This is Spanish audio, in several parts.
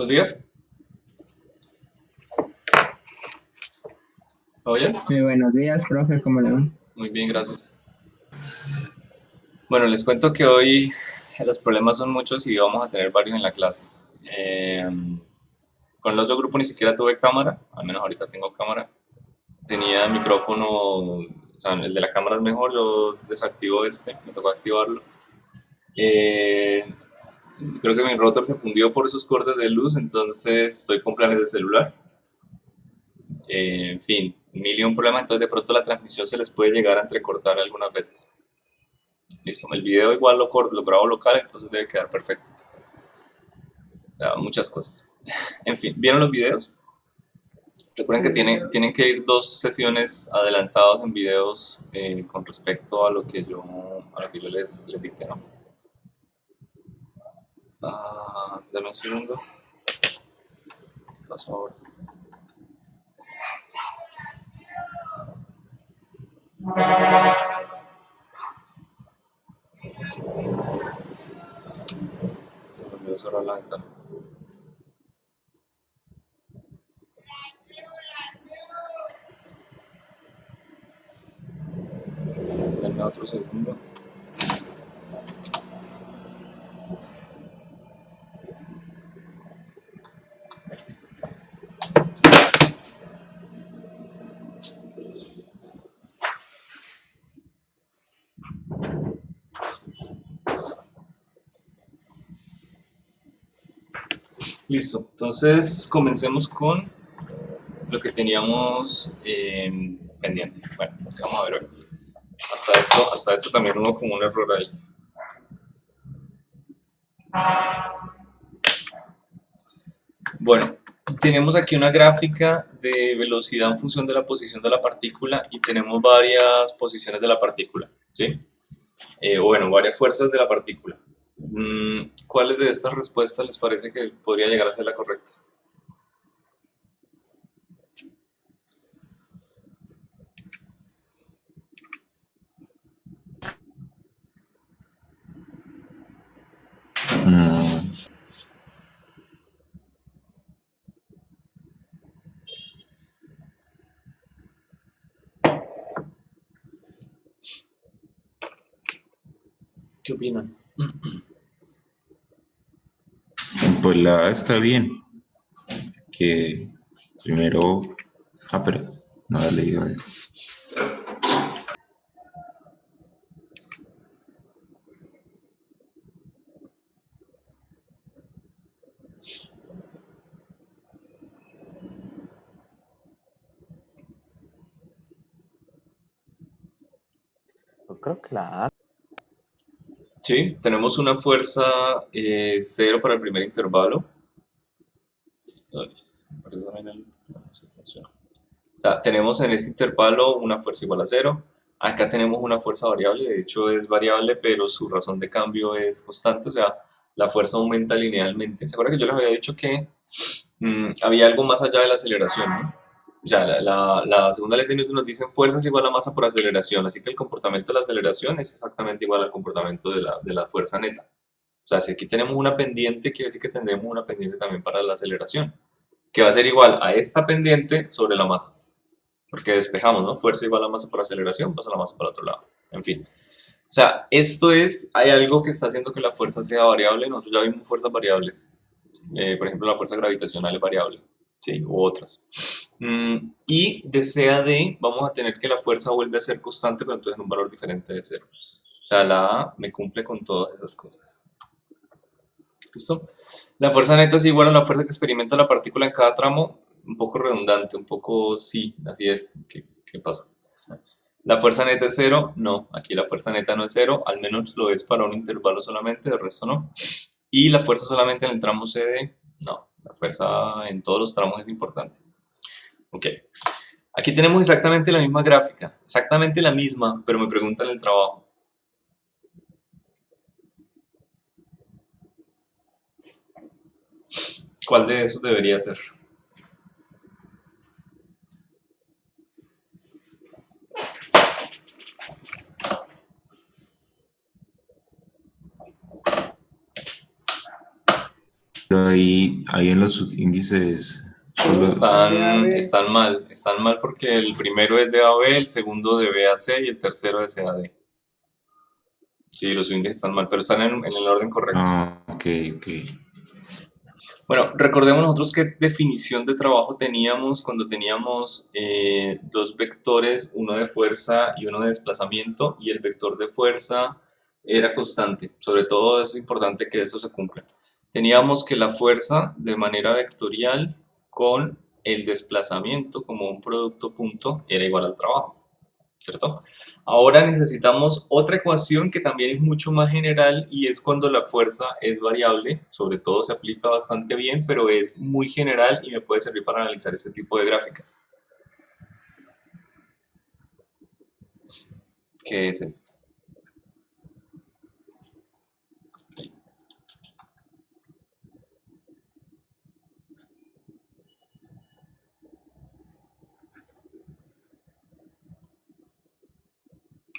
Buenos días. ¿Oye? Muy buenos días, profe, ¿cómo le va? Muy bien, gracias. Bueno, les cuento que hoy los problemas son muchos y vamos a tener varios en la clase. Eh, con el otro grupo ni siquiera tuve cámara, al menos ahorita tengo cámara. Tenía micrófono, o sea, el de la cámara es mejor, yo desactivo este, me tocó activarlo. Eh, Creo que mi router se fundió por esos cortes de luz, entonces estoy con planes de celular. En fin, mil y un problemas, entonces de pronto la transmisión se les puede llegar a entrecortar algunas veces. Listo, el video igual lo grabo local, entonces debe quedar perfecto. O sea, muchas cosas. En fin, ¿vieron los videos? Recuerden que tienen que ir dos sesiones adelantados en videos con respecto a lo que yo les dicté, ¿no? Dame un segundo, por favor. Se me olvidó cerrar la ventana. Denme otro segundo. Listo, entonces comencemos con lo que teníamos pendiente. Bueno, vamos a ver. Hasta esto también hubo como un error ahí. Bueno, tenemos aquí una gráfica de velocidad en función de la posición de la partícula y tenemos varias posiciones de la partícula, ¿sí? O bueno, varias fuerzas de la partícula. ¿Cuáles de estas respuestas les parece que podría llegar a ser la correcta? Mm, ¿Qué opinan? pues la A está bien. Que primero. Pero no había leído algo. Yo creo que la A. Sí, tenemos una fuerza 0 para el primer intervalo. Ay, perdónenme, no sé si funciona. O sea, tenemos en este intervalo una fuerza igual a 0. Acá tenemos una fuerza variable, de hecho es variable, pero su razón de cambio es constante, o sea, la fuerza aumenta linealmente. ¿Se acuerdan que yo les había dicho que había algo más allá de la aceleración, ¿no? O sea, la segunda ley de Newton nos dice fuerza es igual a masa por aceleración, así que el comportamiento de la aceleración es exactamente igual al comportamiento de la fuerza neta. O sea, si aquí tenemos una pendiente, quiere decir que tendremos una pendiente también para la aceleración, que va a ser igual a esta pendiente sobre la masa. Porque despejamos, ¿no? Fuerza igual a masa por aceleración, pasa la masa para otro lado. En fin. O sea, hay algo que está haciendo que la fuerza sea variable. Nosotros ya vimos fuerzas variables. Por ejemplo, la fuerza gravitacional es variable, ¿sí? U otras. Y de C a D vamos a tener que la fuerza vuelve a ser constante, pero entonces en un valor diferente de cero. O sea, la A me cumple con todas esas cosas. ¿Listo? La fuerza neta es igual a la fuerza que experimenta la partícula en cada tramo. Un poco redundante, un poco sí, así es. ¿Qué pasa? ¿La fuerza neta es cero? No, aquí la fuerza neta no es cero, al menos lo es para un intervalo solamente, de resto no. Y la fuerza solamente en el tramo CD, no, la fuerza en todos los tramos es importante. Ok, aquí tenemos exactamente la misma gráfica, exactamente la misma, pero me preguntan el trabajo. ¿Cuál de esos debería ser? Pero ahí en los subíndices solo Están mal porque el primero es de A a B, el segundo de B a C y el tercero de C a D. Sí, los índices están mal, pero están en el orden correcto. Ah, ok. Bueno, recordemos nosotros qué definición de trabajo teníamos cuando teníamos dos vectores, uno de fuerza y uno de desplazamiento, y el vector de fuerza era constante. Sobre todo es importante que eso se cumpla. Teníamos que la fuerza de manera vectorial con el desplazamiento como un producto punto era igual al trabajo, ¿cierto? Ahora necesitamos otra ecuación que también es mucho más general y es cuando la fuerza es variable, sobre todo se aplica bastante bien, pero es muy general y me puede servir para analizar este tipo de gráficas. ¿Qué es esto?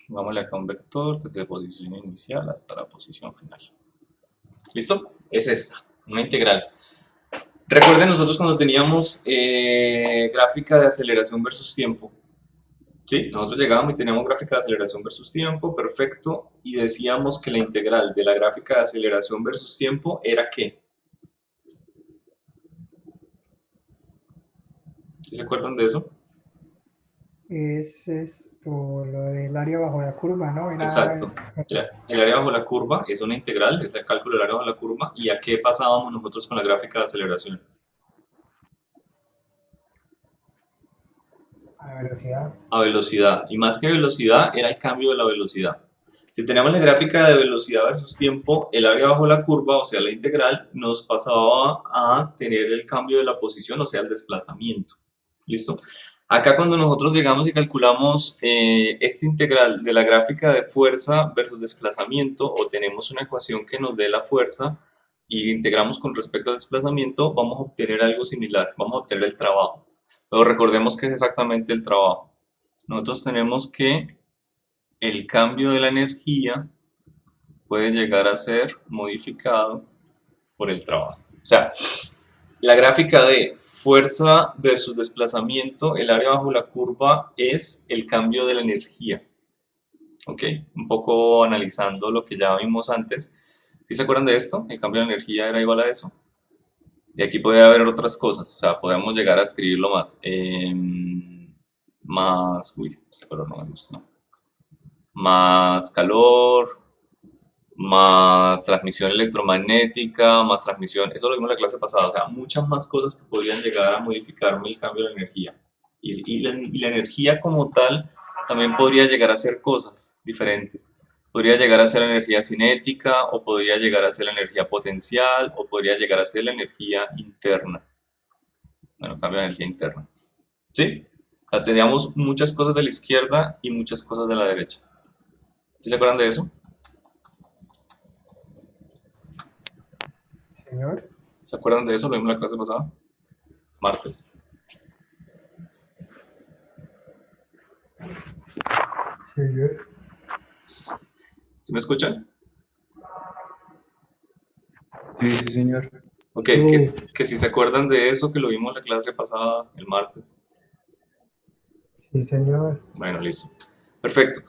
Vámonos acá a un vector desde posición inicial hasta la posición final. ¿Listo? Es esta, una integral. Recuerden nosotros cuando teníamos gráfica de aceleración versus tiempo. Sí, nosotros llegábamos y teníamos gráfica de aceleración versus tiempo, perfecto, y decíamos que la integral de la gráfica de aceleración versus tiempo era ¿qué? ¿Sí se acuerdan de eso? Es esto, lo del área bajo la curva, ¿no? Exacto. El área bajo la curva es una integral, es el cálculo del área bajo la curva, ¿y a qué pasábamos nosotros con la gráfica de aceleración? A velocidad. A velocidad, y más que velocidad era el cambio de la velocidad. Si teníamos la gráfica de velocidad versus tiempo, el área bajo la curva, o sea la integral, nos pasaba a tener el cambio de la posición, o sea el desplazamiento. ¿Listo? Acá cuando nosotros llegamos y calculamos esta integral de la gráfica de fuerza versus desplazamiento, o tenemos una ecuación que nos dé la fuerza y integramos con respecto al desplazamiento, vamos a obtener algo similar, vamos a obtener el trabajo. Pero recordemos que es exactamente el trabajo. Nosotros tenemos que el cambio de la energía puede llegar a ser modificado por el trabajo. O sea, la gráfica de fuerza versus desplazamiento, el área bajo la curva es el cambio de la energía. ¿Ok? Un poco analizando lo que ya vimos antes. ¿Sí se acuerdan de esto? El cambio de energía era igual a eso. Y aquí puede haber otras cosas, o sea, podemos llegar a escribirlo más. Este color no me gusta. Más calor, más transmisión electromagnética, más transmisión, eso lo vimos en la clase pasada, o sea, muchas más cosas que podrían llegar a modificarme el cambio de la energía. Y la energía como tal también podría llegar a ser cosas diferentes. Podría llegar a ser la energía cinética, o podría llegar a ser la energía potencial, o podría llegar a ser la energía interna. Bueno, cambio de energía interna. ¿Sí? O sea, teníamos muchas cosas de la izquierda y muchas cosas de la derecha. ¿Sí se acuerdan de eso? Señor. ¿Se acuerdan de eso? Lo vimos en la clase pasada. Martes. Señor. ¿Sí me escuchan? Sí, señor. Ok, Sí. que si se acuerdan de eso que lo vimos en la clase pasada, el martes. Sí, señor. Bueno, listo. Perfecto.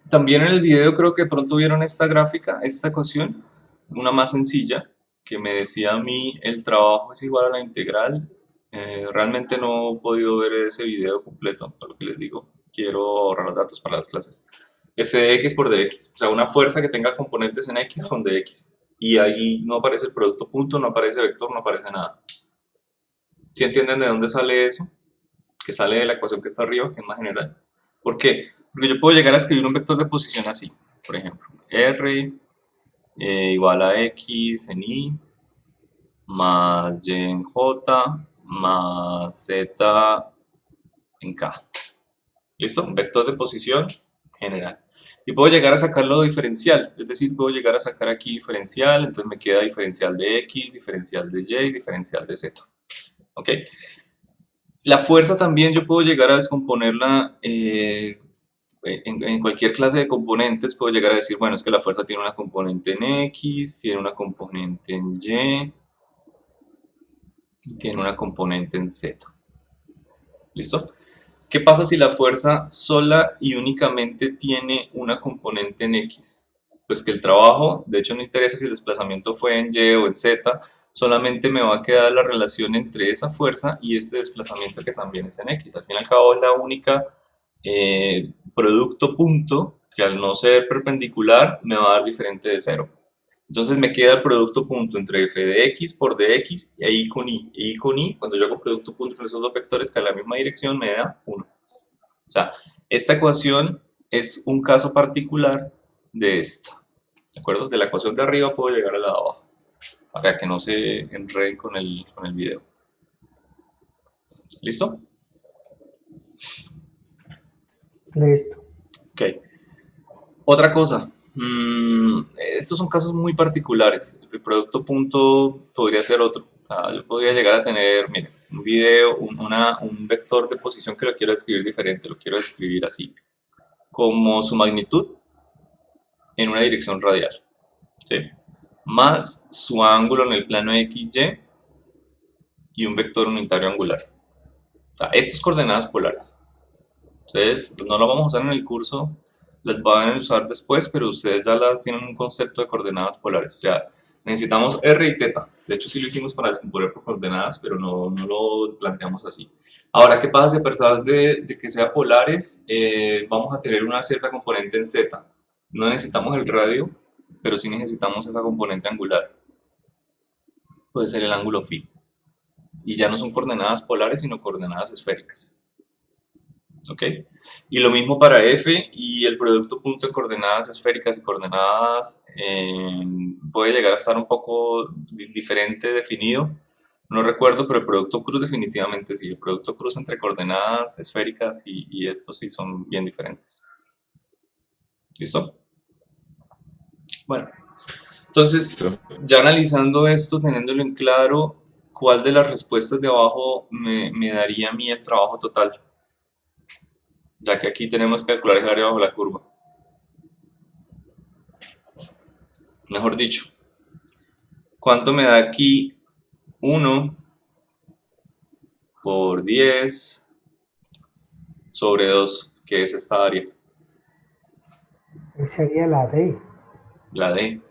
También en el video creo que pronto vieron esta gráfica, esta ecuación, una más sencilla, que me decía a mí el trabajo es igual a la integral. Realmente no he podido ver ese video completo, por lo que les digo, quiero ahorrar los datos para las clases. F de x por dx, o sea, una fuerza que tenga componentes en x con dx. Y ahí no aparece el producto punto, no aparece vector, no aparece nada. ¿Sí entienden de dónde sale eso? Que sale de la ecuación que está arriba, que es más general. ¿Por qué? Porque yo puedo llegar a escribir un vector de posición así, por ejemplo, R igual a X en Y, más Y en J, más Z en K. ¿Listo? Un vector de posición general. Y puedo llegar a sacarlo diferencial, es decir, puedo llegar a sacar aquí diferencial, entonces me queda diferencial de X, diferencial de Y, diferencial de Z. ¿Ok? La fuerza también yo puedo llegar a descomponerla en cualquier clase de componentes puedo llegar a decir, bueno, es que la fuerza tiene una componente en X, tiene una componente en Y, y tiene una componente en Z. ¿Listo? ¿Qué pasa si la fuerza sola y únicamente tiene una componente en X? Pues que el trabajo, de hecho no interesa si el desplazamiento fue en Y o en Z, solamente me va a quedar la relación entre esa fuerza y este desplazamiento que también es en X. Al fin y al cabo es la única producto punto que al no ser perpendicular me va a dar diferente de cero. Entonces me queda el producto punto entre f de x por dx e y con y. Y con y, cuando yo hago producto punto entre esos dos vectores que a la misma dirección me da 1. O sea, esta ecuación es un caso particular de esta. ¿De acuerdo? De la ecuación de arriba puedo llegar a la de abajo. Para que no se enreden con el video. ¿Listo? Listo. Ok. Otra cosa. Estos son casos muy particulares. El producto punto podría ser otro. Yo podría llegar a tener, miren, un video, un vector de posición que lo quiero escribir diferente, lo quiero escribir así, como su magnitud en una dirección radial, ¿sí? Más su ángulo en el plano XY y un vector unitario angular. O sea, estas coordenadas polares. Ustedes no lo vamos a usar en el curso, las van a usar después, pero ustedes ya las tienen un concepto de coordenadas polares. O sea, necesitamos R y θ. De hecho, sí lo hicimos para descomponer por coordenadas, pero no lo planteamos así. Ahora, ¿qué pasa si a pesar de que sea polares, vamos a tener una cierta componente en Z? No necesitamos el radio, pero sí necesitamos esa componente angular. Puede ser el ángulo φ. Y ya no son coordenadas polares, sino coordenadas esféricas. ¿Ok? Y lo mismo para f, y el producto punto de coordenadas esféricas y coordenadas puede llegar a estar un poco diferente definido. No recuerdo, pero el producto cruz definitivamente sí. El producto cruz entre coordenadas esféricas y estos sí son bien diferentes. ¿Listo? Bueno, entonces, ya analizando esto, teniéndolo en claro, ¿cuál de las respuestas de abajo me daría a mí el trabajo total? Ya que aquí tenemos que calcular el área bajo la curva. Mejor dicho, ¿cuánto me da aquí 1 por 10 sobre 2, que es esta área? Esa sería la D. La D.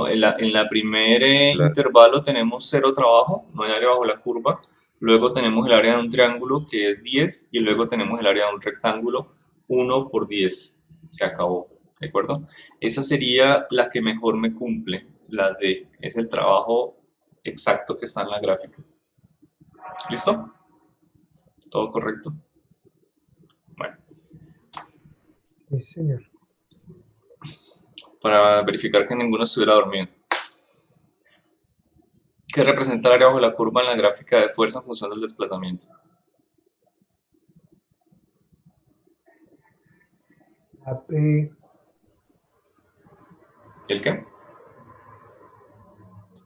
En la primer intervalo tenemos 0 trabajo, no hay área bajo la curva. Luego tenemos el área de un triángulo, que es 10, y luego tenemos el área de un rectángulo, 1 por 10. Se acabó, ¿de acuerdo? Esa sería la que mejor me cumple, la D. Es el trabajo exacto que está en la gráfica. ¿Listo? ¿Todo correcto? Bueno, Sí, señor. para verificar que ninguno estuviera dormido. ¿Qué representa el área bajo la curva en la gráfica de fuerza en función del desplazamiento? La P. ¿El qué?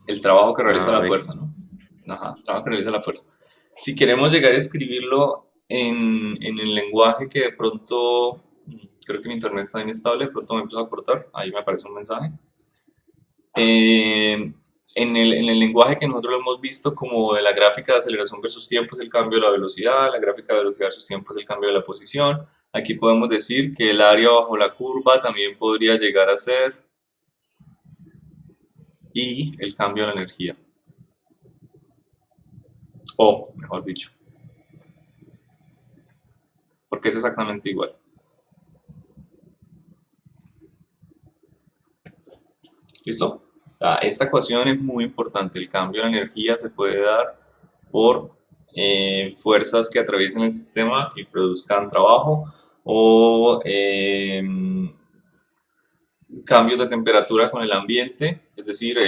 El trabajo que realiza la B. fuerza, ¿no? Ajá, el trabajo que realiza la fuerza. Si queremos llegar a escribirlo en el lenguaje que de pronto, creo que mi internet está inestable, de pronto me empiezo a cortar, ahí me aparece un mensaje. En el lenguaje que nosotros lo hemos visto como de la gráfica de aceleración versus tiempo es el cambio de la velocidad, la gráfica de velocidad versus tiempo es el cambio de la posición. Aquí podemos decir que el área bajo la curva también podría llegar a ser y el cambio de la energía. O, mejor dicho. Porque es exactamente igual. ¿Listo? Esta ecuación es muy importante. El cambio de la energía se puede dar por fuerzas que atraviesen el sistema y produzcan trabajo, o cambios de temperatura con el ambiente, es decir,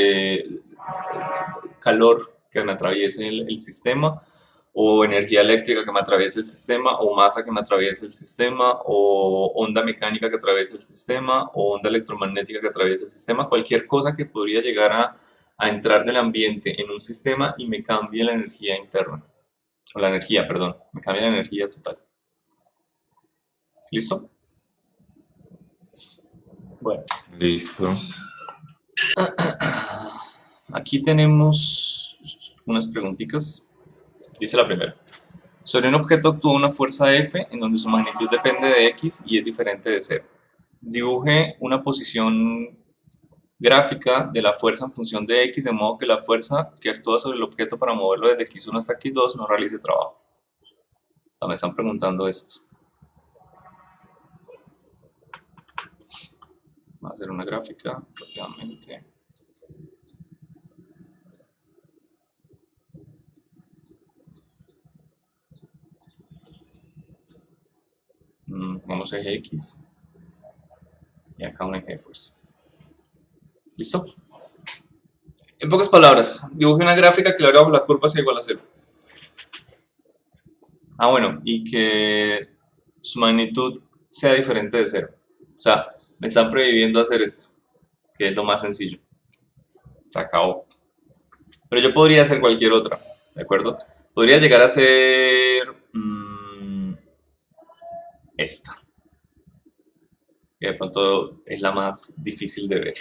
calor que me atraviese el sistema, o energía eléctrica que me atraviese el sistema, o masa que me atraviese el sistema, o onda mecánica que atraviese el sistema, o onda electromagnética que atraviese el sistema, cualquier cosa que podría llegar a entrar del ambiente en un sistema y me cambie la energía interna, o la energía, perdón, me cambia la energía total. ¿Listo? Bueno, Listo. aquí tenemos unas preguntitas. Dice la primera. Sobre un objeto actúa una fuerza F en donde su magnitud depende de X y es diferente de 0. Dibuje una posición gráfica de la fuerza en función de X, de modo que la fuerza que actúa sobre el objeto para moverlo desde X1 hasta X2 no realice trabajo. Me están preguntando esto. Voy a hacer una gráfica rápidamente. Pongamos eje X y acá un eje de fuerza. ¿Listo? En pocas palabras, dibuje una gráfica que le haga bajo la curva sea igual a 0. Bueno, y que su magnitud sea diferente de 0. O sea, me están prohibiendo hacer esto, que es lo más sencillo. Se acabó. Pero yo podría hacer cualquier otra, ¿de acuerdo? Podría llegar a ser esta, que de pronto es la más difícil de ver.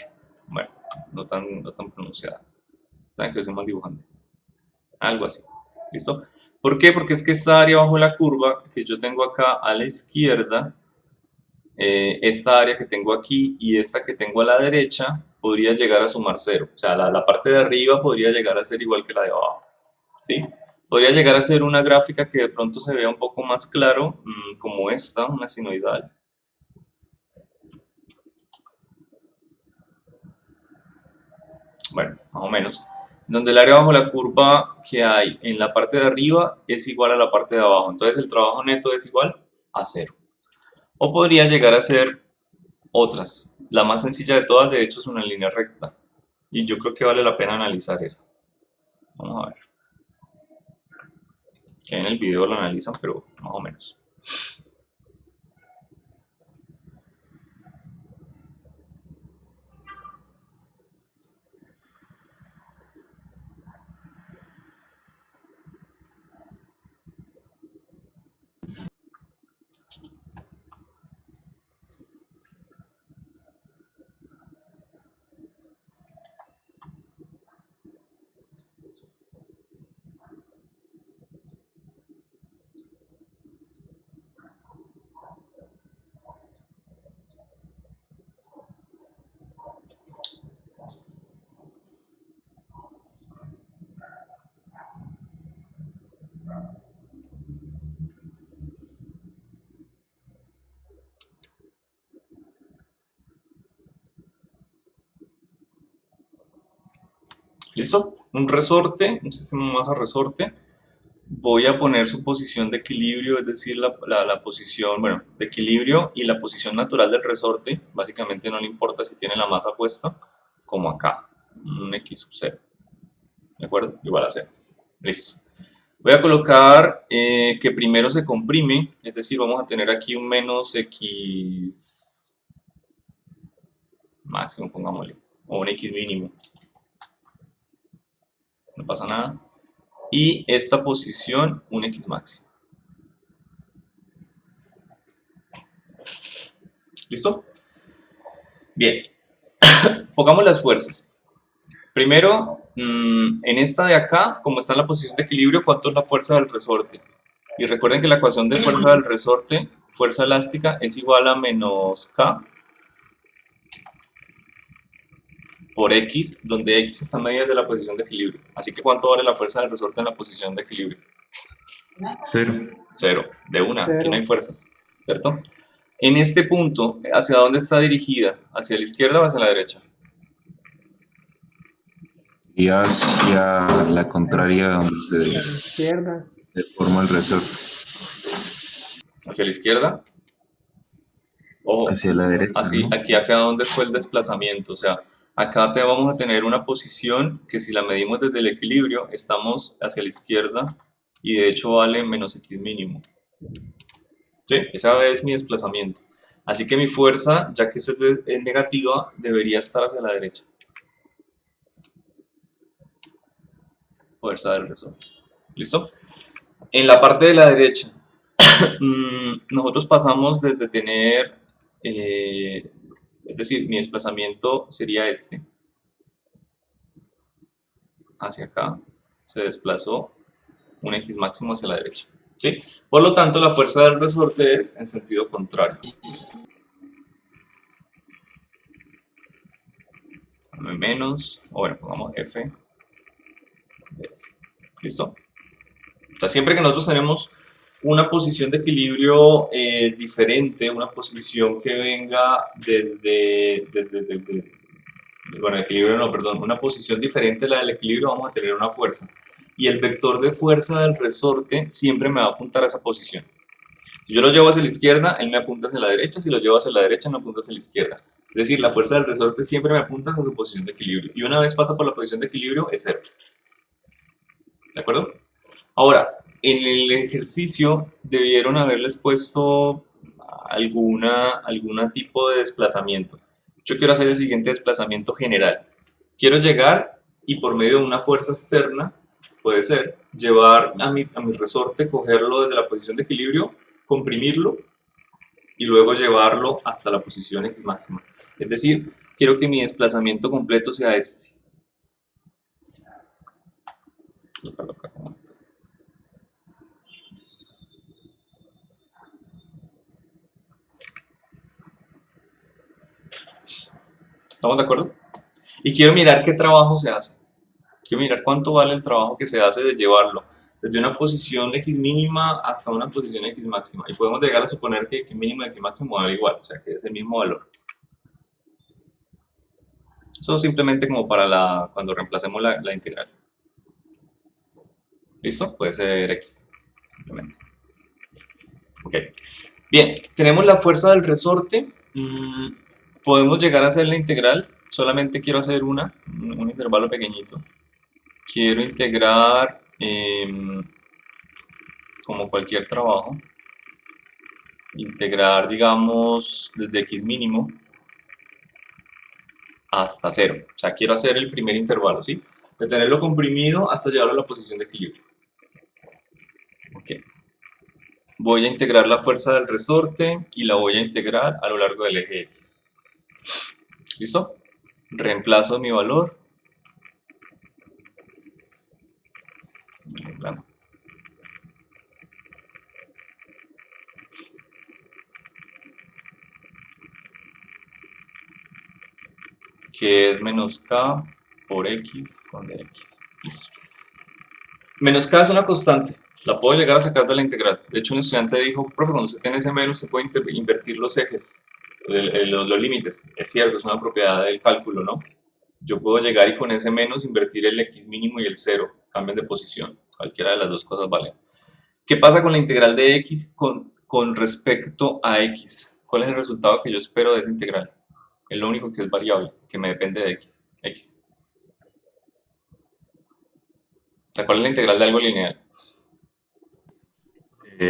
Bueno, no tan pronunciada. Saben que soy mal dibujante. Algo así. ¿Listo? ¿Por qué? Porque es que esta área bajo la curva que yo tengo acá a la izquierda, esta área que tengo aquí y esta que tengo a la derecha, podría llegar a sumar 0. O sea, la parte de arriba podría llegar a ser igual que la de abajo. ¿Sí? Podría llegar a ser una gráfica que de pronto se vea un poco más claro, como esta, una sinoidal. Bueno, más o menos. Donde el área bajo la curva que hay en la parte de arriba es igual a la parte de abajo. Entonces el trabajo neto es igual a 0. O podría llegar a ser otras. La más sencilla de todas, de hecho, es una línea recta. Y yo creo que vale la pena analizar esa. Vamos a ver. Que en el video lo analizan, pero más o menos. ¿Listo? Un resorte, un sistema masa resorte. Voy a poner su posición de equilibrio, es decir, la posición, bueno, de equilibrio y la posición natural del resorte. Básicamente no le importa si tiene la masa puesta, como acá, un X sub 0. ¿De acuerdo? Igual a 0. Listo. Voy a colocar que primero se comprime, es decir, vamos a tener aquí un menos X máximo, pongámosle, o un X mínimo. No pasa nada. Y esta posición, un X máximo. ¿Listo? Bien. Pongamos las fuerzas. Primero, en esta de acá, como está en la posición de equilibrio, ¿cuánto es la fuerza del resorte? Y recuerden que la ecuación de fuerza del resorte, fuerza elástica, es igual a menos K por X, donde X está medida de la posición de equilibrio. Así que ¿cuánto vale la fuerza del resorte en la posición de equilibrio? 0. 0. De una, aquí Cero. no hay fuerzas, ¿cierto? En este punto, ¿hacia dónde está dirigida? ¿Hacia la izquierda o hacia la derecha? Y hacia la contraria donde A la izquierda. se forma el resorte. ¿Hacia la izquierda? Ojo, Hacia la derecha, así, ¿no? aquí hacia dónde fue el desplazamiento. O sea, acá vamos a tener una posición que si la medimos desde el equilibrio, estamos hacia la izquierda y de hecho vale menos X mínimo. ¿Sí? Esa es mi desplazamiento. Así que mi fuerza, ya que es negativa, debería estar hacia la derecha. Fuerza del resorte. ¿Listo? En la parte de la derecha, nosotros pasamos desde tener Es decir, mi desplazamiento sería este. Hacia acá se desplazó un X máximo hacia la derecha. ¿Sí? Por lo tanto, la fuerza del resorte es en sentido contrario. Menos, o bueno, pongamos F. ¿Listo? O sea, siempre que nosotros tenemos una posición de equilibrio diferente, una posición que venga bueno, equilibrio no, perdón, una posición diferente a la del equilibrio, vamos a tener una fuerza. Y el vector de fuerza del resorte siempre me va a apuntar a esa posición. Si yo lo llevo hacia la izquierda, él me apunta hacia la derecha, si lo llevo hacia la derecha, me apunta hacia la izquierda. Es decir, la fuerza del resorte siempre me apunta hacia su posición de equilibrio. Y una vez pasa por la posición de equilibrio, es cero. ¿De acuerdo? Ahora, en el ejercicio debieron haberles puesto alguna tipo de desplazamiento. Yo quiero hacer el siguiente desplazamiento general. Quiero llegar y por medio de una fuerza externa, puede ser, llevar a mi resorte, cogerlo desde la posición de equilibrio, comprimirlo y luego llevarlo hasta la posición X máxima. Es decir, quiero que mi desplazamiento completo sea este. ¿Estamos de acuerdo? Y quiero mirar qué trabajo se hace. Quiero mirar cuánto vale el trabajo que se hace de llevarlo desde una posición X mínima hasta una posición X máxima. Y podemos llegar a suponer que X mínimo y X máximo vale igual, o sea que es el mismo valor. Eso simplemente como para cuando reemplacemos la integral. ¿Listo? Puede ser X. Simplemente. Ok. Bien, tenemos la fuerza del resorte. Podemos llegar a hacer la integral. Solamente quiero hacer un intervalo pequeñito. Quiero integrar como cualquier trabajo. Integrar, digamos, desde X mínimo hasta 0. O sea, quiero hacer el primer intervalo, ¿sí? De tenerlo comprimido hasta llevarlo a la posición de equilibrio. Ok. Voy a integrar la fuerza del resorte y la voy a integrar a lo largo del eje X. ¿Listo? Reemplazo mi valor. Que es menos K por X con dx. Listo. Menos K es una constante. La puedo llegar a sacar de la integral. De hecho, un estudiante dijo, profe, cuando usted tiene ese menos, se puede invertir los ejes, los límites. Es cierto, es una propiedad del cálculo, ¿no? Yo puedo llegar y con ese menos invertir el X mínimo y el 0. Cambian de posición. Cualquiera de las dos cosas vale. ¿Qué pasa con la integral de X con respecto a X? ¿Cuál es el resultado que yo espero de esa integral? Es lo único que es variable, que me depende de X. O sea, ¿cuál es la integral de algo lineal?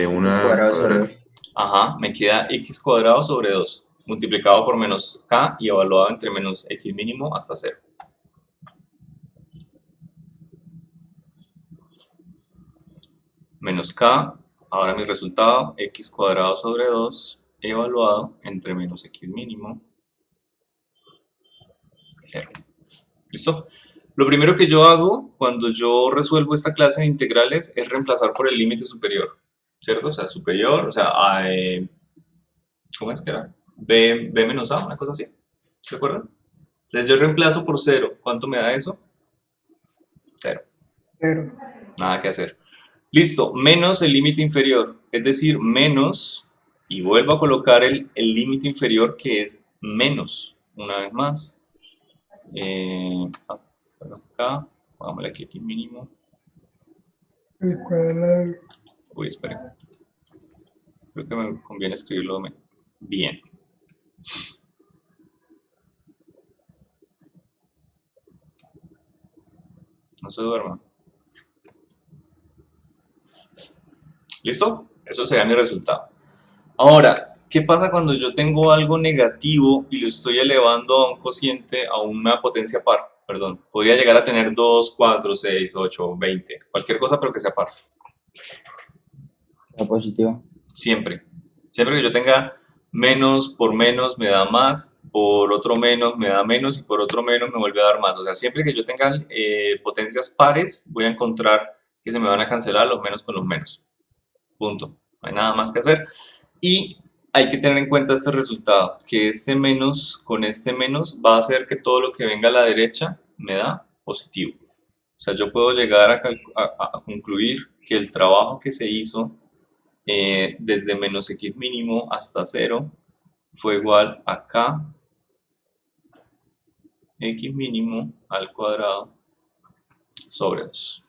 Una Cuadrado sobre cuadrada. dos. Ajá, me queda x cuadrado sobre 2, multiplicado por menos k y evaluado entre menos x mínimo hasta 0. Menos k, ahora mi resultado, x cuadrado sobre 2, evaluado entre menos x mínimo y 0. ¿Listo? Lo primero que yo hago cuando yo resuelvo esta clase de integrales es reemplazar por el límite superior, ¿cierto? O sea, superior, o sea, ¿cómo es que era? B menos A, una cosa así, ¿se acuerdan? Entonces yo reemplazo por 0, ¿cuánto me da eso? 0. 0. Nada que hacer. Listo, menos el límite inferior, es decir, menos, y vuelvo a colocar el límite inferior que es menos, una vez más. Acá, pongámosle aquí X mínimo. El cuadrado. Uy, esperen. Creo que me conviene escribirlo bien. No se duerman. ¿Listo? Eso sería mi resultado. Ahora, ¿qué pasa cuando yo tengo algo negativo y lo estoy elevando a un cociente, a una potencia par? Perdón, podría llegar a tener 2, 4, 6, 8, 20, cualquier cosa pero que sea par. Positivo. Siempre. Siempre que yo tenga menos por menos me da más, por otro menos me da menos y por otro menos me vuelve a dar más. O sea, siempre que yo tenga potencias pares, voy a encontrar que se me van a cancelar los menos con los menos. Punto. No hay nada más que hacer. Y hay que tener en cuenta este resultado, que este menos con este menos va a hacer que todo lo que venga a la derecha me da positivo. O sea, yo puedo llegar a concluir que el trabajo que se hizo desde menos x mínimo hasta 0 fue igual a k x mínimo al cuadrado sobre 2.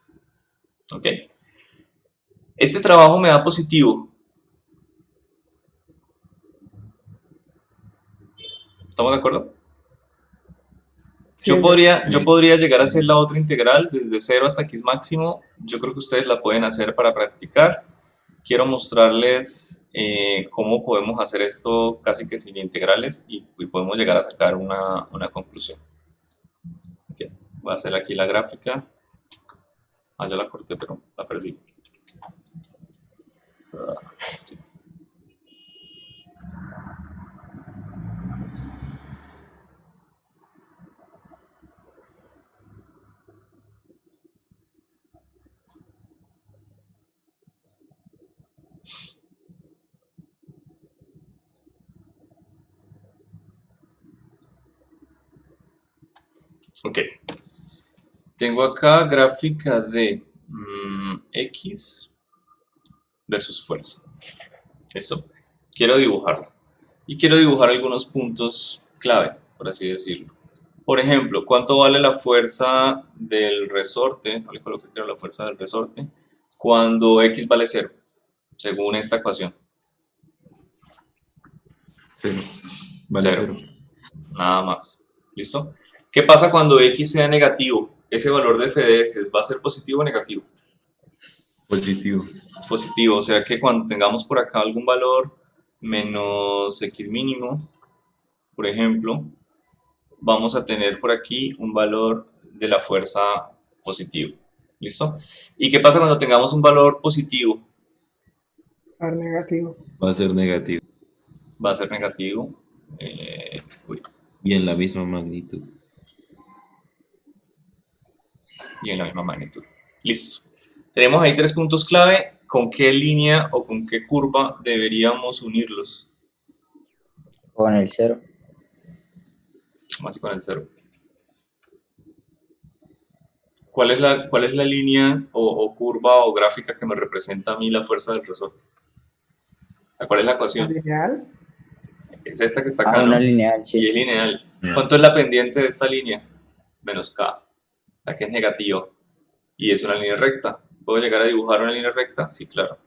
¿Ok? Este trabajo me da positivo. ¿Estamos de acuerdo? Sí, Yo Sí. podría llegar a hacer la otra integral desde 0 hasta x máximo. Yo creo que ustedes la pueden hacer para practicar. Quiero mostrarles cómo podemos hacer esto casi que sin integrales y podemos llegar a sacar una conclusión. Okay. Voy a hacer aquí la gráfica. Ah, ya la corté, pero la perdí. Sí. Ok. Tengo acá gráfica de X versus fuerza. Eso. Quiero dibujarlo. Y quiero dibujar algunos puntos clave, por así decirlo. Por ejemplo, ¿cuánto vale la fuerza del resorte? No le coloqué que era la fuerza del resorte. Cuando X vale 0, según esta ecuación. 0. Vale, 0. 0. Nada más. ¿Listo? ¿Qué pasa cuando X sea negativo? Ese valor de f de s va a ser positivo o negativo. Positivo. Positivo, o sea que cuando tengamos por acá algún valor menos x mínimo, por ejemplo, vamos a tener por aquí un valor de la fuerza positivo. ¿Listo? ¿Y qué pasa cuando tengamos un valor positivo? par negativo. Va a ser negativo. Va a ser negativo. Y en la misma magnitud. Y en la misma magnitud. Listo. Tenemos ahí 3 puntos clave. ¿Con qué línea o con qué curva deberíamos unirlos? Con el 0. ¿Cómo así con el 0? ¿Cuál es la línea o curva o gráfica que me representa a mí la fuerza del resorte? ¿Cuál es la ecuación? Lineal. Es esta que está acá, Una ¿no? lineal, Y sí. es lineal. ¿Cuánto es la pendiente de esta línea? Menos k, la que es negativa. Y es una línea recta. ¿Puedo llegar a dibujar una línea recta? Sí, claro.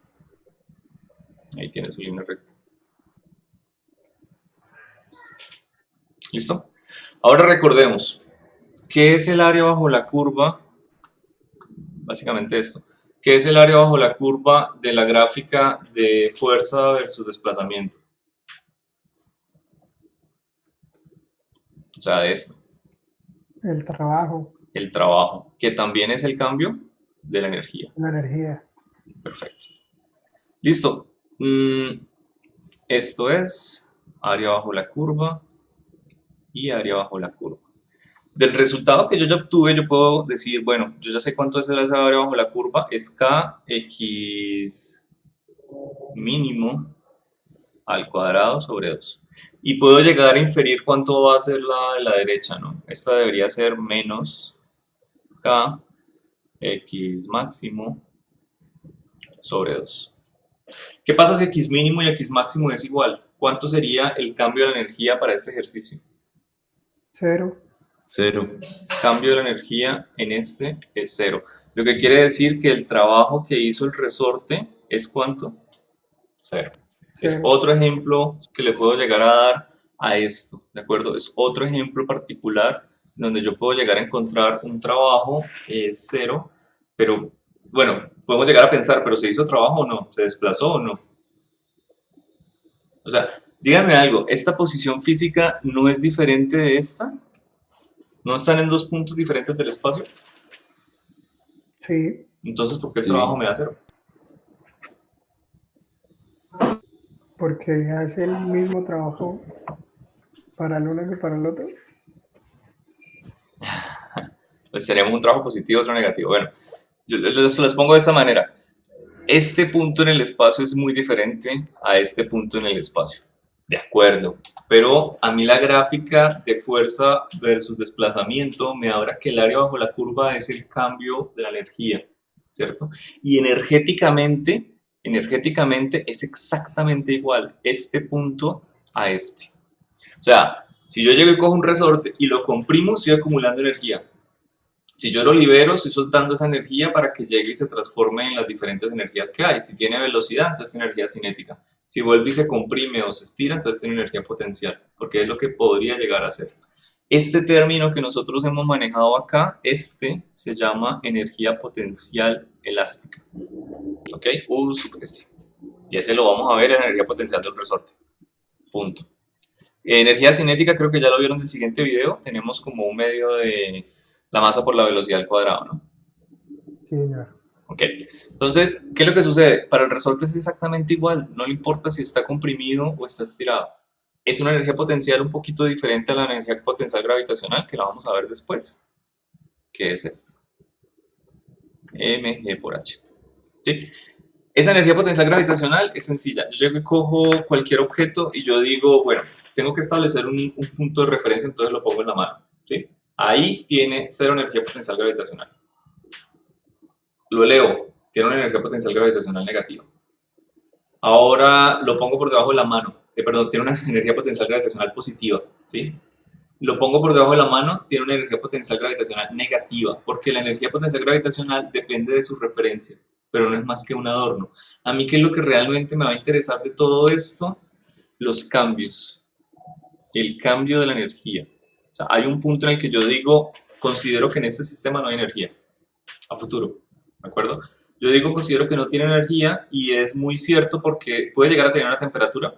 Ahí tiene su línea recta. ¿Listo? Ahora recordemos, ¿qué es el área bajo la curva? Básicamente esto. ¿Qué es el área bajo la curva de la gráfica de fuerza versus desplazamiento? O sea, de esto. El trabajo. El trabajo, que también es el cambio de la energía. La energía. Perfecto. Listo. Esto es área bajo la curva y área bajo la curva. Del resultado que yo ya obtuve, yo puedo decir, bueno, yo ya sé cuánto es esa área bajo la curva, es kx mínimo al cuadrado sobre 2. Y puedo llegar a inferir cuánto va a ser la de la derecha, ¿no? Esta debería ser menos k x máximo sobre 2. ¿Qué pasa si x mínimo y x máximo es igual? ¿Cuánto sería el cambio de la energía para este ejercicio? 0. 0. Cambio de la energía en este es 0. Lo que quiere decir que el trabajo que hizo el resorte es ¿cuánto? 0. Es otro ejemplo que le puedo llegar a dar a esto, ¿de acuerdo? Es otro ejemplo particular donde yo puedo llegar a encontrar un trabajo 0, pero bueno, podemos llegar a pensar, ¿pero se hizo trabajo o no? ¿Se desplazó o no? O sea, díganme algo, ¿esta posición física no es diferente de esta? ¿No están en dos puntos diferentes del espacio? Sí. Entonces, ¿por qué el Sí. trabajo me da 0? Porque hace el mismo trabajo para el uno que para el otro. Pues tenemos un trabajo positivo, otro negativo. Bueno, yo les pongo de esta manera. Este punto en el espacio es muy diferente a este punto en el espacio. De acuerdo. Pero a mí la gráfica de fuerza versus desplazamiento me habla que el área bajo la curva es el cambio de la energía, ¿cierto? Y energéticamente es exactamente igual este punto a este. O sea, si yo llego y cojo un resorte y lo comprimo, estoy acumulando energía. Si yo lo libero, estoy soltando esa energía para que llegue y se transforme en las diferentes energías que hay. Si tiene velocidad, entonces tiene energía cinética. Si vuelve y se comprime o se estira, entonces tiene energía potencial, porque es lo que podría llegar a ser. Este término que nosotros hemos manejado acá, se llama energía potencial elástica. ¿Ok? Super sí. Y ese lo vamos a ver en energía potencial del resorte. Punto. Energía cinética creo que ya lo vieron en el siguiente video. Tenemos como un medio de la masa por la velocidad al cuadrado, ¿no? Sí, ya. Ok. Entonces, ¿qué es lo que sucede? Para el resorte es exactamente igual. No le importa si está comprimido o está estirado. Es una energía potencial un poquito diferente a la energía potencial gravitacional, que la vamos a ver después. ¿Qué es esto? mg por h. ¿Sí? Esa energía potencial gravitacional es sencilla. Yo llego y cojo cualquier objeto y yo digo, bueno, tengo que establecer un punto de referencia, entonces lo pongo en la mano. ¿Sí? Ahí tiene cero energía potencial gravitacional. Lo elevo, tiene una energía potencial gravitacional negativa. Ahora lo pongo por debajo de la mano, perdón, tiene una energía potencial gravitacional positiva, ¿sí? Lo pongo por debajo de la mano, tiene una energía potencial gravitacional negativa, porque la energía potencial gravitacional depende de su referencia, pero no es más que un adorno. A mí, ¿qué es lo que realmente me va a interesar de todo esto? Los cambios, el cambio de la energía. O sea, hay un punto en el que yo digo, considero que en este sistema no hay energía a futuro, ¿de acuerdo? Yo digo, considero que no tiene energía y es muy cierto porque puede llegar a tener una temperatura,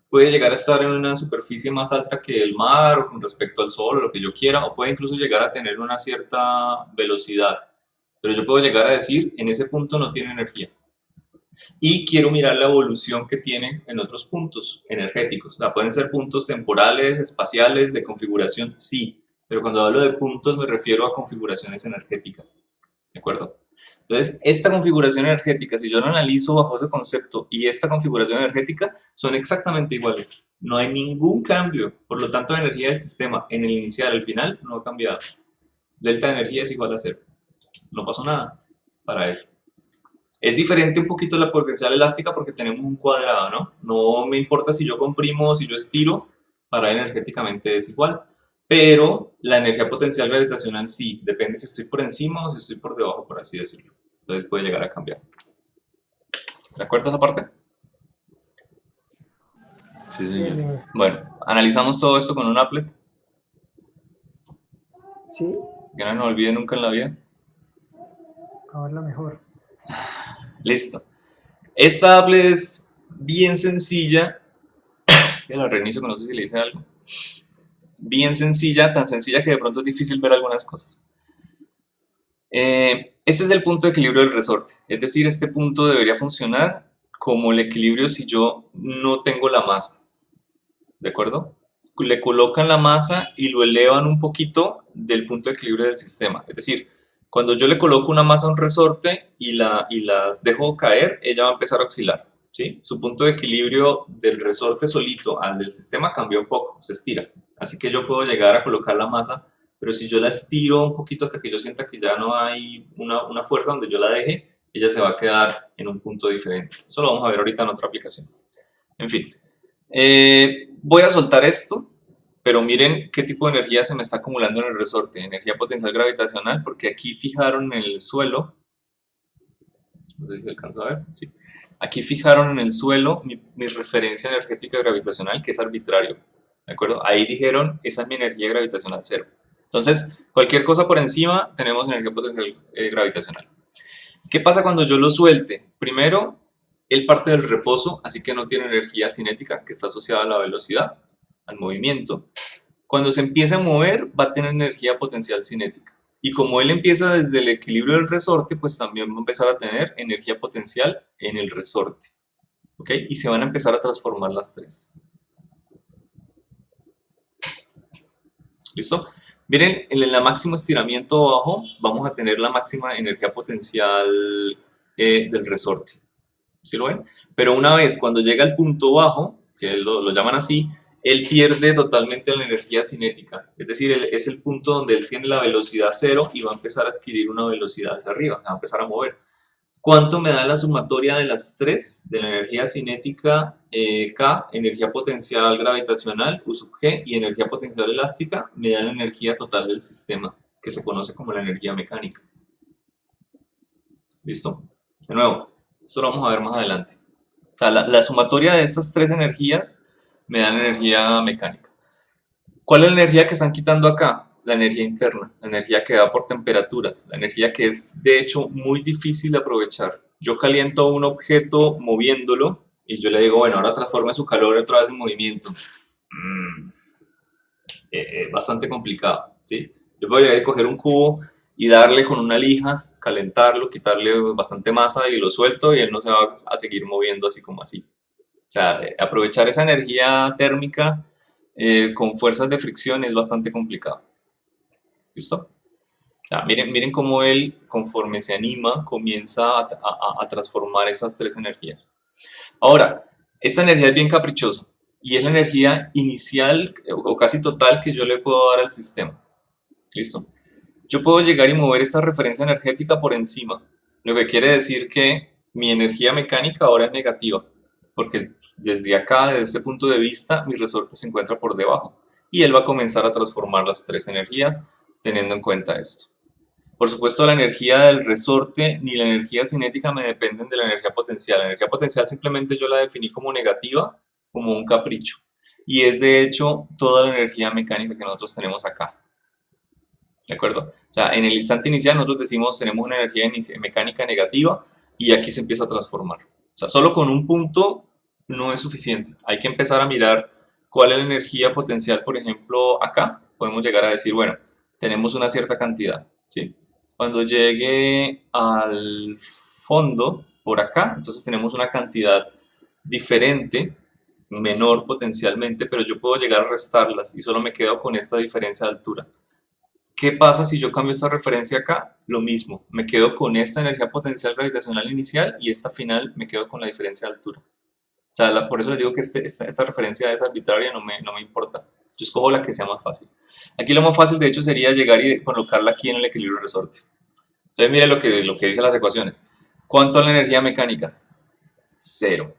puede llegar a estar en una superficie más alta que el mar o con respecto al sol o lo que yo quiera, o puede incluso llegar a tener una cierta velocidad. Pero yo puedo llegar a decir, en ese punto no tiene energía. Y quiero mirar la evolución que tiene en otros puntos energéticos. O sea, pueden ser puntos temporales, espaciales, de configuración, sí. Pero cuando hablo de puntos me refiero a configuraciones energéticas. ¿De acuerdo? Entonces, esta configuración energética, si yo la analizo bajo ese concepto y esta configuración energética, son exactamente iguales. No hay ningún cambio. Por lo tanto, la energía del sistema en el inicial, al final, no ha cambiado. Delta de energía es igual a cero. No pasó nada para él. Es diferente un poquito la potencial elástica porque tenemos un cuadrado, ¿no? No me importa si yo comprimo o si yo estiro, para él energéticamente es igual. Pero la energía potencial gravitacional sí, depende si estoy por encima o si estoy por debajo, por así decirlo. Entonces puede llegar a cambiar. ¿De acuerdo a esa parte? Sí, Sí, señor. Bueno, analizamos todo esto con un applet. sí, Que no nos olvide nunca en la vida. a verla mejor. Listo. Esta applet es bien sencilla. Ya la reinicio, que no sé si le hice algo. Bien sencilla, tan sencilla que de pronto es difícil ver algunas cosas. Este es el punto de equilibrio del resorte, es decir, este punto debería funcionar como el equilibrio si yo no tengo la masa, ¿de acuerdo? Le colocan la masa y lo elevan un poquito del punto de equilibrio del sistema, es decir, cuando yo le coloco una masa a un resorte y las dejo caer, ella va a empezar a oscilar, ¿sí? Su punto de equilibrio del resorte solito al del sistema cambia un poco, se estira, así que yo puedo llegar a colocar la masa, pero si yo la estiro un poquito hasta que yo sienta que ya no hay una fuerza donde yo la deje, ella se va a quedar en un punto diferente. Eso lo vamos a ver ahorita en otra aplicación. En fin, voy a soltar esto, pero miren qué tipo de energía se me está acumulando en el resorte. Energía potencial gravitacional, porque aquí fijaron en el suelo, no sé si se alcanza a ver, sí. Aquí fijaron en el suelo mi referencia energética gravitacional, que es arbitrario, ¿de acuerdo? Ahí dijeron, esa es mi energía gravitacional cero. Entonces, cualquier cosa por encima, tenemos energía potencial gravitacional. ¿Qué pasa cuando yo lo suelte? Primero, él parte del reposo, así que no tiene energía cinética, que está asociada a la velocidad, al movimiento. Cuando se empieza a mover, va a tener energía potencial cinética. Y como él empieza desde el equilibrio del resorte, pues también va a empezar a tener energía potencial en el resorte. ¿Ok? Y se van a empezar a transformar las tres. ¿Listo? Miren, en el máximo estiramiento abajo vamos a tener la máxima energía potencial del resorte. ¿Sí lo ven? Pero una vez cuando llega al punto bajo, que lo llaman así, él pierde totalmente la energía cinética. Es decir, es el punto donde él tiene la velocidad cero y va a empezar a adquirir una velocidad hacia arriba, va a empezar a mover. ¿Cuánto me da la sumatoria de las tres? De la energía cinética K, energía potencial gravitacional U sub G y energía potencial elástica, me da la energía total del sistema, que se conoce como la energía mecánica. ¿Listo? De nuevo, esto lo vamos a ver más adelante. O sea, la sumatoria de estas tres energías me da la energía mecánica. ¿Cuál es la energía que están quitando acá? La energía interna, la energía que da por temperaturas, la energía que es de hecho muy difícil de aprovechar. Yo caliento un objeto moviéndolo y yo le digo, bueno, ahora transforme su calor otra vez en movimiento. Bastante complicado, ¿sí? Yo voy a coger un cubo y darle con una lija, calentarlo, quitarle bastante masa y lo suelto y él no se va a seguir moviendo así como así. O sea, aprovechar esa energía térmica con fuerzas de fricción es bastante complicado. ¿Listo? O sea, miren cómo él, conforme se anima, comienza a transformar esas tres energías. Ahora, esta energía es bien caprichosa y es la energía inicial o casi total que yo le puedo dar al sistema. ¿Listo? Yo puedo llegar y mover esta referencia energética por encima, lo que quiere decir que mi energía mecánica ahora es negativa, porque desde acá, desde este punto de vista, mi resorte se encuentra por debajo y él va a comenzar a transformar las tres energías teniendo en cuenta esto. Por supuesto, la energía del resorte ni la energía cinética me dependen de la energía potencial. La energía potencial simplemente yo la definí como negativa, como un capricho. Y es de hecho toda la energía mecánica que nosotros tenemos acá. ¿De acuerdo? O sea, en el instante inicial nosotros decimos tenemos una energía mecánica negativa y aquí se empieza a transformar. O sea, solo con un punto no es suficiente. Hay que empezar a mirar cuál es la energía potencial, por ejemplo, acá. Podemos llegar a decir, bueno, tenemos una cierta cantidad, ¿sí? Cuando llegue al fondo, por acá, entonces tenemos una cantidad diferente, menor potencialmente, pero yo puedo llegar a restarlas y solo me quedo con esta diferencia de altura. ¿Qué pasa si yo cambio esta referencia acá? Lo mismo, me quedo con esta energía potencial gravitacional inicial y esta final me quedo con la diferencia de altura. O sea, por eso les digo que esta referencia es arbitraria, no me importa. Yo escojo la que sea más fácil. Aquí lo más fácil de hecho sería llegar y colocarla aquí en el equilibrio resorte. Entonces miren lo que dicen las ecuaciones. ¿Cuánto es la energía mecánica? Cero.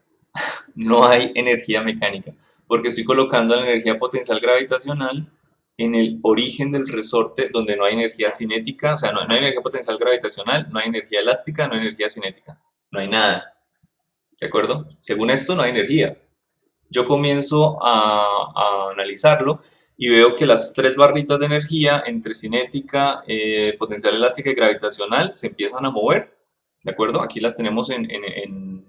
No hay energía mecánica, porque estoy colocando la energía potencial gravitacional en el origen del resorte donde no hay energía cinética, o sea, no hay energía potencial gravitacional, no hay energía elástica, no hay energía cinética, no hay nada. ¿De acuerdo? Según esto no hay energía. Yo comienzo a analizarlo y veo que las tres barritas de energía entre cinética, potencial elástica y gravitacional se empiezan a mover. ¿De acuerdo? Aquí las tenemos en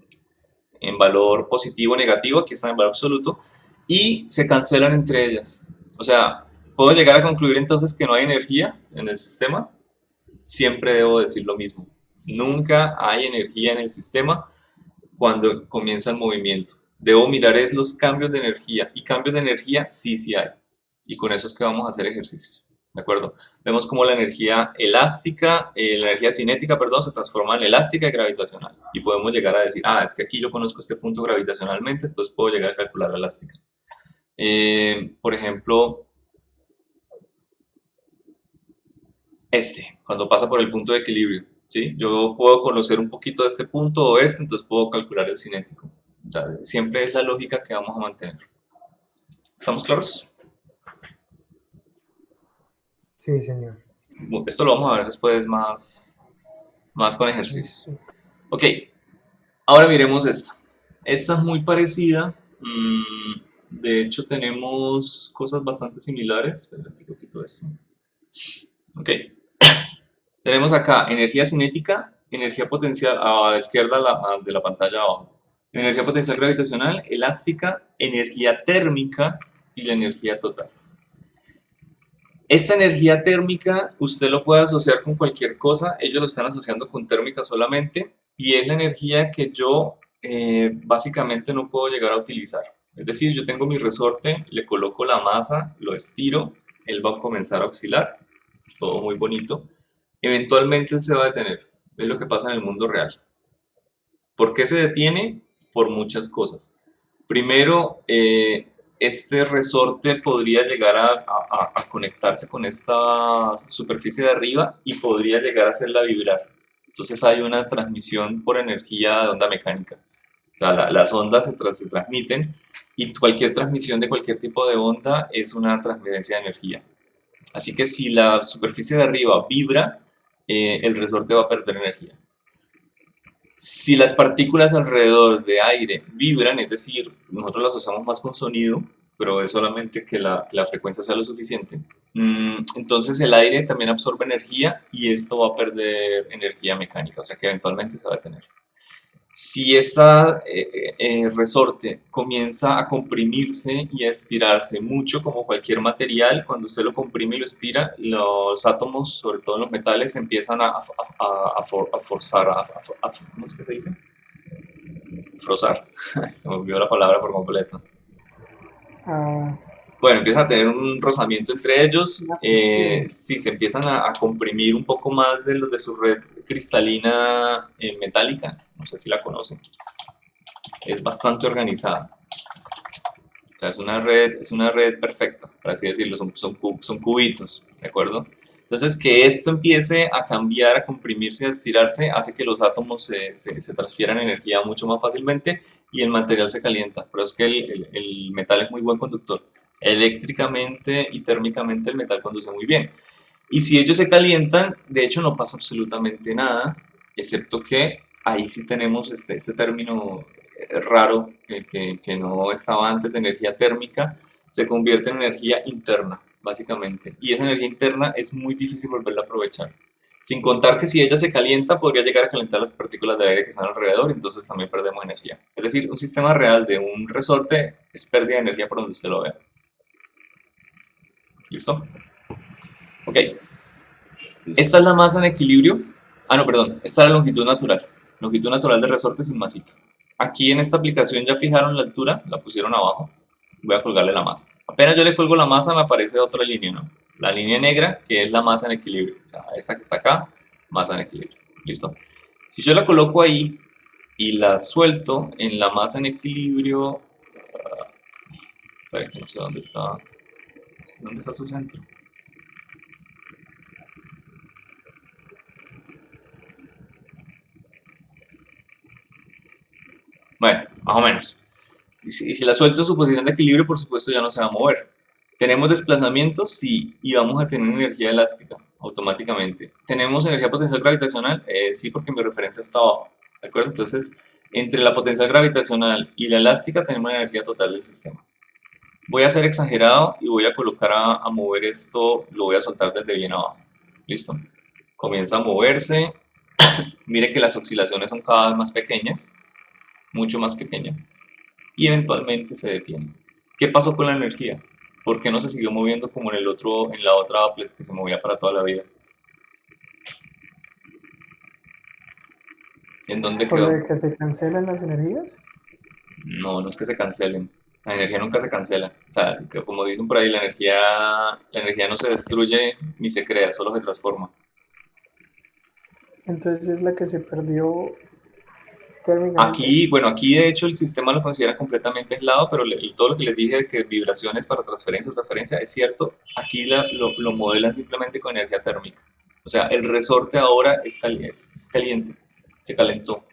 valor positivo o negativo, aquí están en valor absoluto, y se cancelan entre ellas. O sea, ¿puedo llegar a concluir entonces que no hay energía en el sistema? Siempre debo decir lo mismo. Nunca hay energía en el sistema cuando comienza el movimiento. Debo mirar es los cambios de energía, y cambios de energía sí hay. Y con eso es que vamos a hacer ejercicios. ¿De acuerdo? Vemos cómo la energía elástica, la energía cinética, perdón, se transforma en elástica y gravitacional. Y podemos llegar a decir, es que aquí yo conozco este punto gravitacionalmente, entonces puedo llegar a calcular la elástica. Por ejemplo, cuando pasa por el punto de equilibrio, ¿sí? Yo puedo conocer un poquito de este punto o entonces puedo calcular el cinético. O sea, siempre es la lógica que vamos a mantener. ¿Estamos claros? Sí, señor. Esto lo vamos a ver después más con ejercicios. Sí. Ok, ahora miremos esta. Esta es muy parecida. De hecho, tenemos cosas bastante similares. Espérate, quito esto. Ok. Tenemos acá energía cinética, energía potencial a la izquierda de la pantalla abajo. Energía potencial gravitacional, elástica, energía térmica y la energía total. Esta energía térmica usted lo puede asociar con cualquier cosa, ellos lo están asociando con térmica solamente, y es la energía que yo básicamente no puedo llegar a utilizar. Es decir, yo tengo mi resorte, le coloco la masa, lo estiro, él va a comenzar a oscilar, todo muy bonito. Eventualmente él se va a detener. Es lo que pasa en el mundo real. ¿Por qué se detiene? Por muchas cosas. Primero, este resorte podría llegar a conectarse con esta superficie de arriba y podría llegar a hacerla vibrar. Entonces hay una transmisión por energía de onda mecánica. O sea, las ondas se transmiten y cualquier transmisión de cualquier tipo de onda es una transferencia de energía. Así que si la superficie de arriba vibra, el resorte va a perder energía. Si las partículas alrededor de aire vibran, es decir, nosotros las asociamos más con sonido, pero es solamente que la frecuencia sea lo suficiente, entonces el aire también absorbe energía y esto va a perder energía mecánica, o sea que eventualmente se va a detener. Si este resorte comienza a comprimirse y a estirarse mucho, como cualquier material, cuando usted lo comprime y lo estira, los átomos, sobre todo en los metales, empiezan a forzar, ¿cómo es que se dice? Frozar. Se me olvidó la palabra por completo. Ah, Bueno, empiezan a tener un rozamiento entre ellos, una fricción. sí, se empiezan a comprimir un poco más de los de su red cristalina metálica, no sé si la conocen, es bastante organizada, o sea, es una red perfecta, por así decirlo, son cubitos, ¿de acuerdo? Entonces, que esto empiece a cambiar, a comprimirse, a estirarse, hace que los átomos se transfieran energía mucho más fácilmente y el material se calienta, pero es que el metal es muy buen conductor. Eléctricamente y térmicamente el metal conduce muy bien. Y si ellos se calientan, de hecho no pasa absolutamente nada, excepto que ahí sí tenemos este término raro que no estaba antes de energía térmica, se convierte en energía interna, básicamente. Y esa energía interna es muy difícil volverla a aprovechar. Sin contar que si ella se calienta, podría llegar a calentar las partículas de aire que están alrededor, entonces también perdemos energía. Es decir, un sistema real de un resorte es pérdida de energía por donde usted lo vea. ¿Listo? Ok. Esta es la masa en equilibrio. Ah, no, perdón. Esta es la longitud natural. Longitud natural de resorte sin masita. Aquí en esta aplicación ya fijaron la altura, la pusieron abajo. Voy a colgarle la masa. Apenas yo le cuelgo la masa me aparece otra línea, ¿no? La línea negra, que es la masa en equilibrio. Esta que está acá, masa en equilibrio. ¿Listo? Si yo la coloco ahí y la suelto en la masa en equilibrio... espera, que no sé dónde está... ¿Dónde está su centro? Bueno, más o menos. Y si la suelto en su posición de equilibrio, por supuesto ya no se va a mover. ¿Tenemos desplazamiento? Sí, y vamos a tener energía elástica automáticamente. ¿Tenemos energía potencial gravitacional? Sí, porque mi referencia está abajo. ¿De acuerdo? Entonces, entre la potencial gravitacional y la elástica tenemos la energía total del sistema. Voy a ser exagerado y voy a colocar a mover esto, lo voy a soltar desde bien abajo. ¿Listo? Comienza a moverse. Mire que las oscilaciones son cada vez más pequeñas, mucho más pequeñas, y eventualmente se detiene. ¿Qué pasó con la energía? ¿Por qué no se siguió moviendo como en la otra applet que se movía para toda la vida? ¿En dónde Por lo quedó? de que se cancelan las energías. No, no es que se cancelen. La energía nunca se cancela. O sea, que como dicen por ahí, la energía no se destruye ni se crea, solo se transforma. Entonces es la que se perdió térmicamente. Aquí, bueno, aquí de hecho el sistema lo considera completamente aislado, pero todo lo que les dije de que vibraciones para transferencia o transferencia es cierto. Aquí lo modelan simplemente con energía térmica. O sea, el resorte ahora es caliente, se calentó.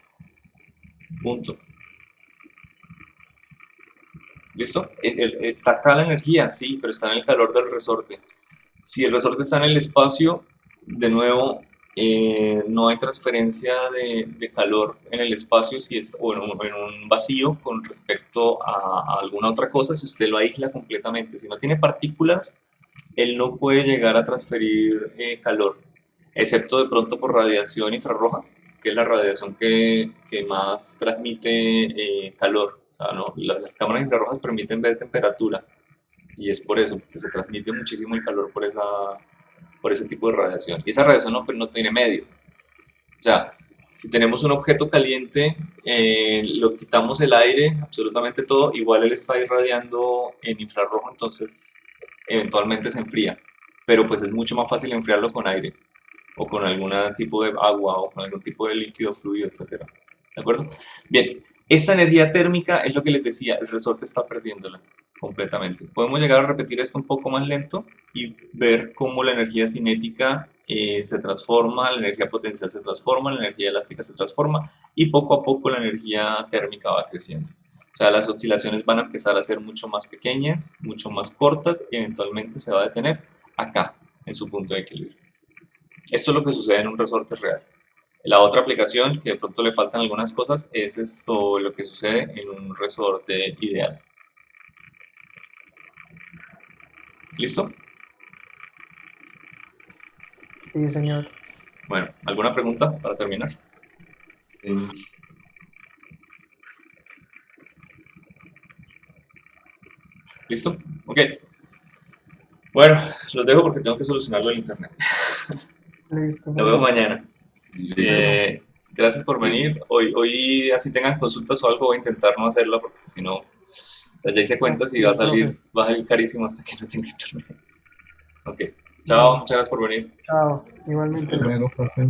Punto. ¿Listo? Está acá la energía, sí, pero está en el calor del resorte. Si el resorte está en el espacio, de nuevo, no hay transferencia de calor en el espacio o en un vacío con respecto a alguna otra cosa si usted lo aísla completamente. Si no tiene partículas, él no puede llegar a transferir calor, excepto de pronto por radiación infrarroja, que es la radiación que más transmite calor. O sea, ¿no? Las cámaras infrarrojas permiten ver temperatura y es por eso, que se transmite muchísimo el calor por ese tipo de radiación. Y esa radiación no tiene medio. O sea, si tenemos un objeto caliente, lo quitamos el aire, absolutamente todo, igual él está irradiando en infrarrojo, entonces eventualmente se enfría, pero pues es mucho más fácil enfriarlo con aire o con algún tipo de agua o con algún tipo de líquido, fluido, etcétera. ¿De acuerdo? Bien, esta energía térmica es lo que les decía, el resorte está perdiéndola completamente. Podemos llegar a repetir esto un poco más lento y ver cómo la energía cinética se transforma, la energía potencial se transforma, la energía elástica se transforma y poco a poco la energía térmica va creciendo. O sea, las oscilaciones van a empezar a ser mucho más pequeñas, mucho más cortas y eventualmente se va a detener acá, en su punto de equilibrio. Esto es lo que sucede en un resorte real. La otra aplicación, que de pronto le faltan algunas cosas, es esto lo que sucede en un resorte ideal. ¿Listo? Sí, señor. Bueno, ¿alguna pregunta para terminar? ¿Listo? Ok. Bueno, los dejo porque tengo que solucionarlo en internet. Listo. Nos vemos mañana. Listo. Gracias por venir. Hoy, así tengan consultas o algo, voy a intentar no hacerlo porque si no, o sea, ya hice cuentas y va a salir carísimo hasta que no tenga internet. Ok. Chao, muchas gracias por venir. Chao. Igualmente. Hasta luego, profe.